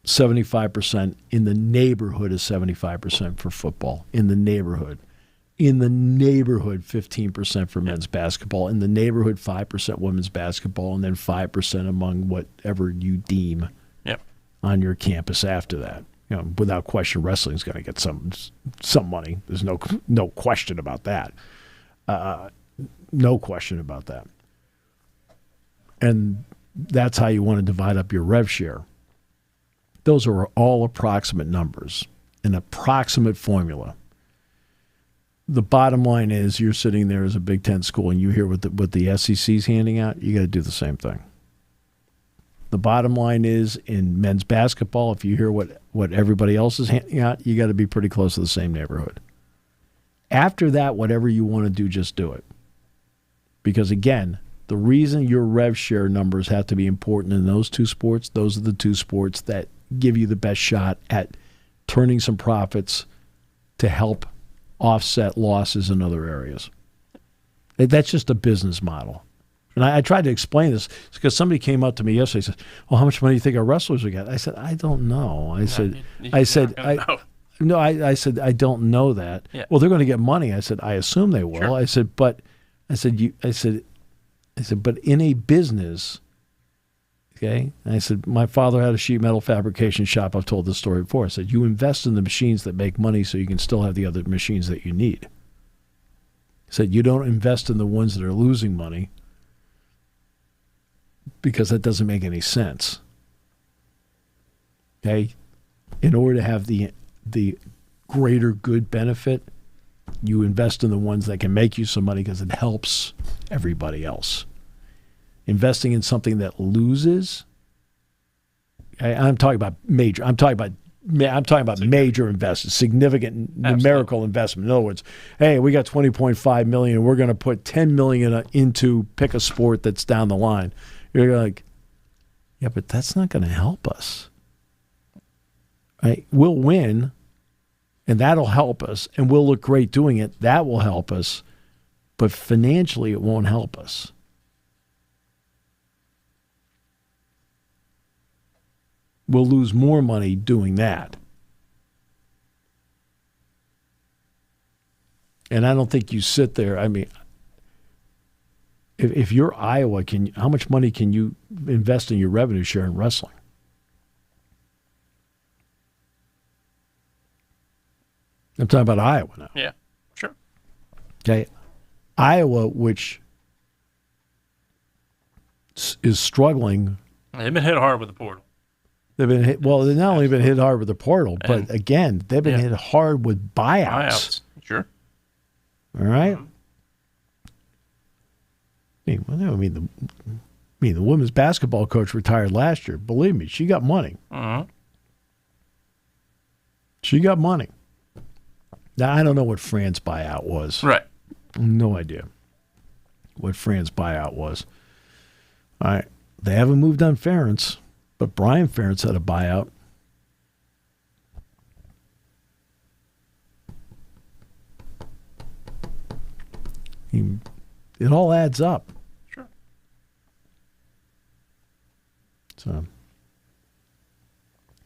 75% in the neighborhood is 75% for football. In the neighborhood, 15% for men's basketball. In the neighborhood, 5% women's basketball, and then 5% among whatever you deem on your campus after that. Without question, wrestling's going to get some money. There's no question about that. No question about that. And that's how you want to divide up your rev share. Those are all approximate numbers, an approximate formula. The bottom line is you're sitting there as a Big Ten school and you hear what the SEC's handing out, you got to do the same thing. The bottom line is in men's basketball, if you hear what everybody else is handing out, you got to be pretty close to the same neighborhood. After that, whatever you want to do, just do it. Because again, the reason your rev share numbers have to be important in those 2 sports, those are the 2 sports that give you the best shot at turning some profits to help offset losses in other areas. That's just a business model. And I tried to explain this because somebody came up to me yesterday and said, well, how much money do you think our wrestlers will get? I said, I don't know. I said, I don't know that. Yeah. Well, they're going to get money. I said, I assume they will. Sure. I said, but in a business, okay? And I said, my father had a sheet metal fabrication shop. I've told this story before. I said, you invest in the machines that make money so you can still have the other machines that you need. I said, you don't invest in the ones that are losing money because that doesn't make any sense. Okay? In order to have the greater good benefit, you invest in the ones that can make you some money because it helps everybody else. Investing in something that loses, I'm talking about major. I'm talking about major investment, significant numerical investment. In other words, hey, we got $20.5 million, and we're going to put $10 million into pick a sport that's down the line. You're like, yeah, but that's not going to help us. Right? We'll win, and that'll help us, and we'll look great doing it. That will help us, but financially, it won't help us. We'll lose more money doing that. And I don't think you sit there. I mean, if you're Iowa, how much money can you invest in your revenue share in wrestling? I'm talking about Iowa now. Yeah, sure. Okay. Iowa, which is struggling. They've been hit hard with the portal. They've been hit. Well, they've not only been hit hard with the portal, but again, they've been hit hard with buyouts. Sure. All right. I mean, the women's basketball coach retired last year. Believe me, she got money. Uh-huh. She got money. Now, I don't know what Fran's buyout was. Right. No idea what Fran's buyout was. All right. They haven't moved on Ferentz. But Brian Ferentz had a buyout. It all adds up. Sure. So,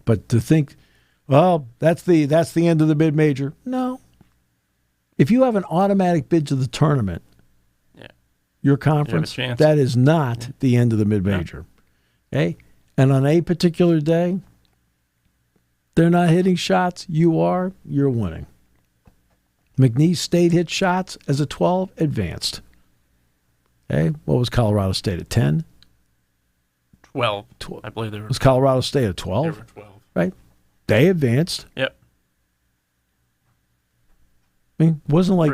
but to think, well, that's the end of the mid-major. No. If you have an automatic bid to the tournament, your conference, that is not the end of the mid-major. Okay? And on a particular day, they're not hitting shots. You're winning. McNeese State hit shots as a 12, advanced. Okay? What was Colorado State at 10? 12. I believe they were. Was Colorado State at 12? They were 12. Right? They advanced. Yep. I mean, wasn't like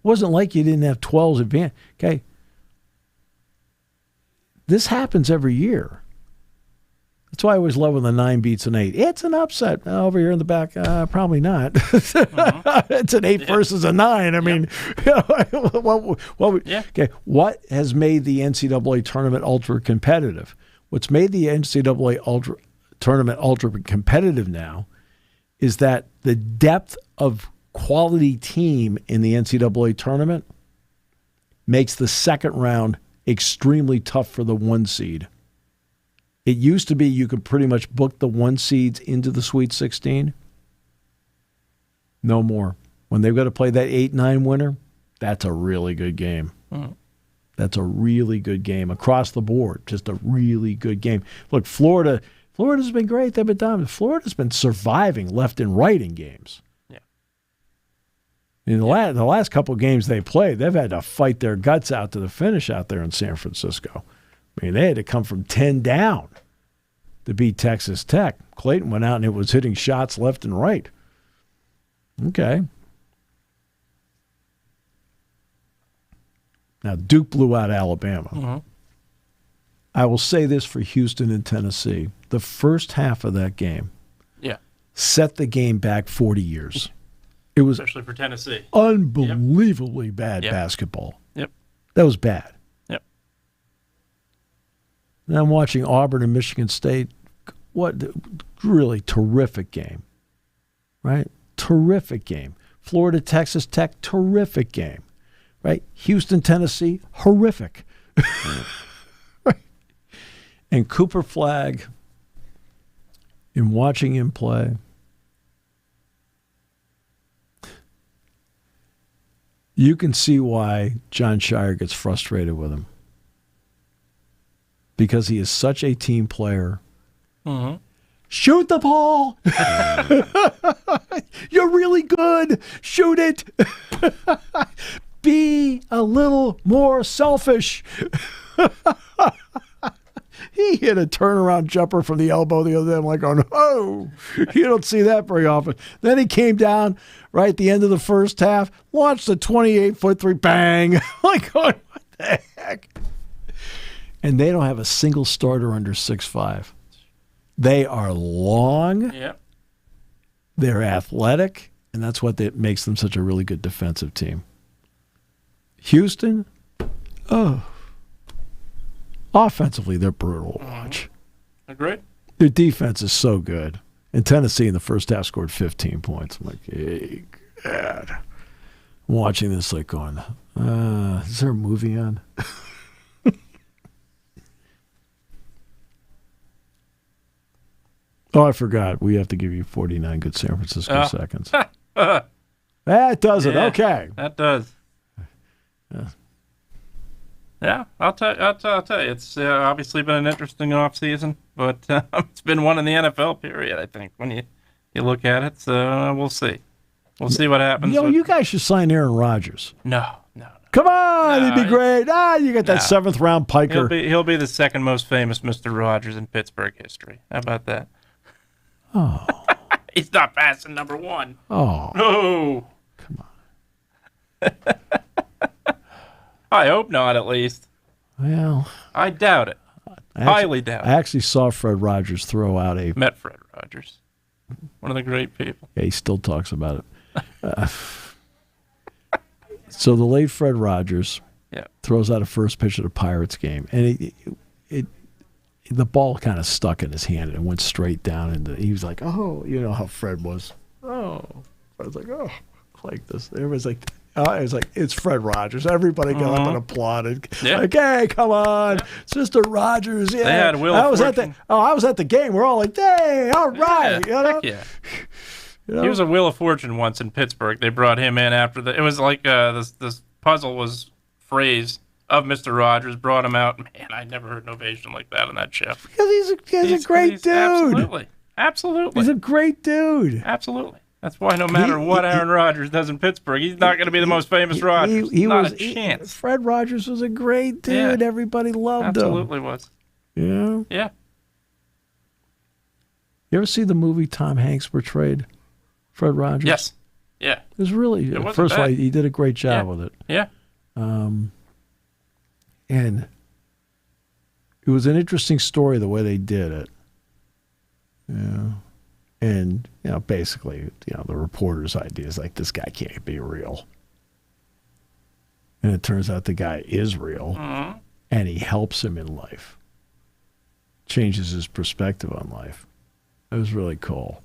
wasn't like you didn't have 12s advanced. Okay. This happens every year. That's why I always love when the 9 beats an 8. It's an upset. Over here in the back, probably not. It's an 8 versus a 9. I mean, okay. What has made the NCAA tournament ultra competitive? What's made the NCAA tournament ultra competitive now is that the depth of quality team in the NCAA tournament makes the second round extremely tough for the 1 seed. It used to be you could pretty much book the 1 seeds into the Sweet 16. No more. When they've got to play that 8-9 winner, that's a really good game. That's a really good game across the board. Just a really good game. Look, Florida's been great. They've been dominant. Florida's been surviving left and right in games. In the last couple of games they played, they've had to fight their guts out to the finish out there in San Francisco. I mean, they had to come from 10 down to beat Texas Tech. Clayton went out and it was hitting shots left and right. Okay. Now, Duke blew out Alabama. I will say this for Houston and Tennessee. The first half of that game set the game back 40 years. It was especially for Tennessee. Unbelievably bad basketball. Yep. That was bad. Yep. And I'm watching Auburn and Michigan State. What really terrific game. Right? Terrific game. Florida, Texas Tech, terrific game. Right? Houston, Tennessee, horrific. Right? And Cooper Flagg, in watching him play, you can see why John Shire gets frustrated with him. Because he is such a team player. Shoot the ball! You're really good! Shoot it! Be a little more selfish. He hit a turnaround jumper from the elbow the other day. I'm like, oh, you don't see that very often. Then he came down right at the end of the first half, launched a 28-foot three, bang. Like, what the heck? And they don't have a single starter under 6'5". They are long. Yep. They're athletic, and that's what makes them such a really good defensive team. Houston, offensively, they're brutal to watch. Agreed. Their defense is so good. And Tennessee in the first half scored 15 points. I'm like, hey, God. I'm watching this like going, is there a movie on? Oh, I forgot. We have to give you 49 good San Francisco seconds. That does it. Okay. That does. Yeah, I'll tell you. It's obviously been an interesting offseason, but it's been one in the NFL period, I think, when you look at it. So we'll see. We'll see what happens. You guys should sign Aaron Rodgers. No. Come on, he'd be great. You got that 7th round piker. He'll be the second most famous Mr. Rogers in Pittsburgh history. How about that? Oh. He's not passing number 1. Oh. No. Come on. I hope not, at least. Well, I doubt it. Highly doubt it. I actually saw Fred Rogers throw out Met Fred Rogers. One of the great people. Yeah, he still talks about it. So the late Fred Rogers throws out a first pitch at a Pirates game, and the ball kind of stuck in his hand and went straight down. And he was like, oh, you know how Fred was. Oh. I was like, oh, like this. Everybody's like, It's like, it's Fred Rogers. Everybody got up and applauded. Yeah. Like, hey, come on, Mr. Rogers. Yeah, They had Wheel I of was Fortune. I was at the game. We're all like, dang, all right. Yeah, You know? heck yeah. You know? He was a Wheel of Fortune once in Pittsburgh. They brought him in after it was like this puzzle was phrased of Mr. Rogers, brought him out. Man, I never heard an ovation like that on that show. Because he's a great dude. Absolutely. He's a great dude. Absolutely. That's why no matter what Aaron Rodgers does in Pittsburgh, he's not going to be the most famous Rodgers. Not a chance. Fred Rogers was a great dude. Yeah. Everybody loved Absolutely him. was. Yeah. Yeah. You ever see the movie Tom Hanks portrayed Fred Rogers? Yes. Yeah. It was really, wasn't first of all, bad. he did a great job with it. Yeah. And it was an interesting story the way they did it. Yeah. And, basically, the reporter's idea is like, this guy can't be real. And it turns out the guy is real, and he helps him in life. Changes his perspective on life. It was really cool.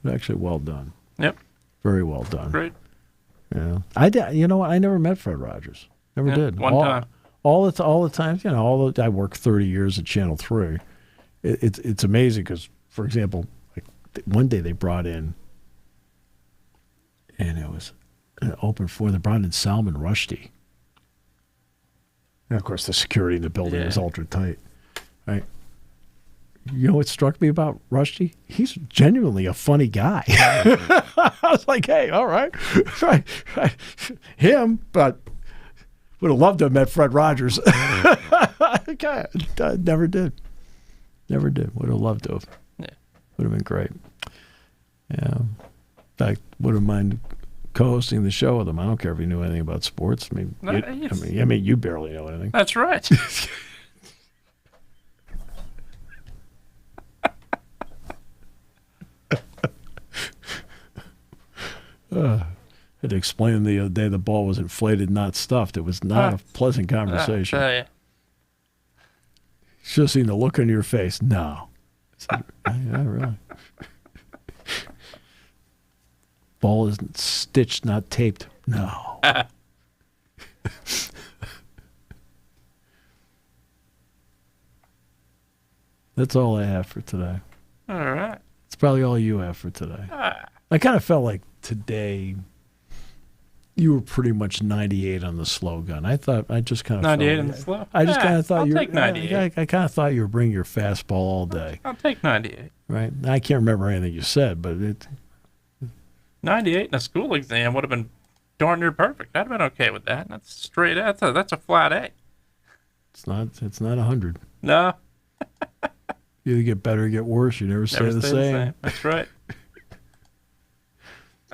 Actually, well done. Yep. Very well done. Great. Yeah. You know what? I never met Fred Rogers. Never did. One time. All the times, I worked 30 years at Channel 3. It's amazing because, for example, one day they brought in, and it was an open floor. They brought in Salman Rushdie. And of course, the security in the building was ultra tight, right? You know what struck me about Rushdie? He's genuinely a funny guy. I was like, hey, all right. right. Him, but would have loved to have met Fred Rogers. Okay, never did. Never did. Would have loved to have. Yeah. Would have been great. Yeah. In fact, wouldn't mind co-hosting the show with him. I don't care if he knew anything about sports. I mean, you barely know anything. That's right. Had to explain the other day the ball was inflated, not stuffed. It was not a pleasant conversation. Yeah. Should have seen the look on your face. No. I said, yeah, really. Ball isn't stitched, not taped. No. That's all I have for today. All right. It's probably all you have for today. I kind of felt like today you were pretty much 98 on the slow gun. I just kind of 98 on the slow? I just kind of thought I'll take 98. I kind of thought you were bringing your fastball all day. I'll take 98. Right? I can't remember anything you said, but 98 in a school exam would have been darn near perfect. I'd have been okay with that. That's straight. That's a flat A. It's not 100. No. You either get better or get worse. You never stay the same. That's right.